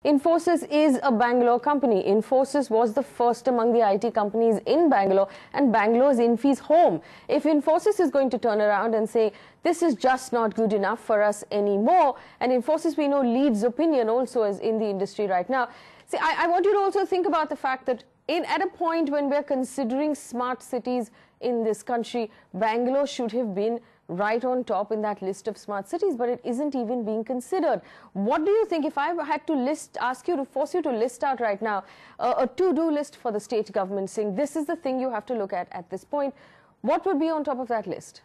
Infosys is a Bangalore company. Infosys was the first among the IT companies in Bangalore, and Bangalore is Infy's home. If Infosys is going to turn around and say, this is just not good enough for us anymore, and Infosys, we know, leads opinion also as in the industry right now. See, I want you to also think about the fact that at a point when we're considering smart cities in this country, Bangalore should have been right on top in that list of smart cities, but it isn't even being considered. What do you think, if I had to force you to list out right now a to-do list for the state government saying this is the thing you have to look at this point, what would be on top of that list?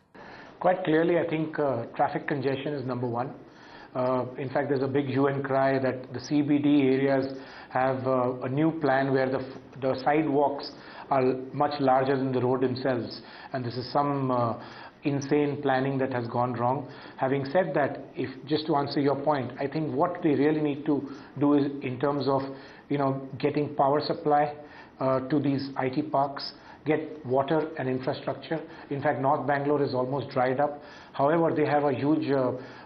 Quite clearly, I think traffic congestion is number one. In fact, there's a big hue and cry that the CBD areas have a new plan where the sidewalks are much larger than the road themselves, and this is some insane planning that has gone wrong. Having said that, just to answer your point, I think what they really need to do is in terms of getting power supply to these IT parks, get water and infrastructure. In fact, North Bangalore is almost dried up. However, they have a huge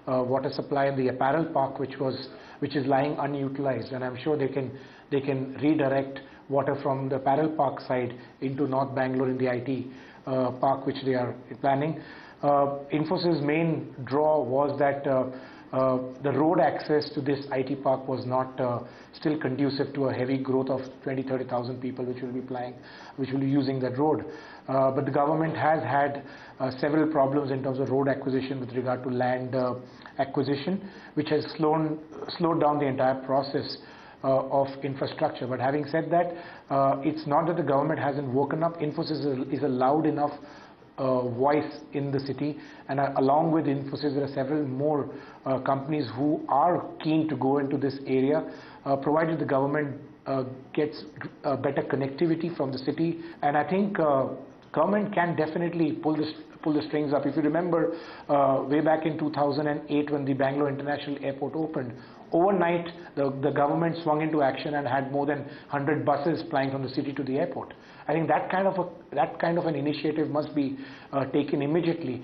water supply in the apparel park, which is lying unutilized, and I'm sure they can redirect water from the apparel park side into North Bangalore in the IT park, which they are planning. Infosys' main draw was that the road access to this IT park was not still conducive to a heavy growth of 20,000-30,000 people which will be using that road. But the government has had several problems in terms of road acquisition with regard to land acquisition, which has slowed down the entire process of infrastructure. But having said that, it's not that the government hasn't woken up. Infosys is a loud enough voice in the city, and along with Infosys there are several more companies who are keen to go into this area, provided the government gets better connectivity from the city. And I think government can definitely pull the strings up. If you remember, way back in 2008 when the Bangalore International Airport opened, overnight the government swung into action and had more than 100 buses flying from the city to the airport. I think that kind of an initiative must be taken immediately.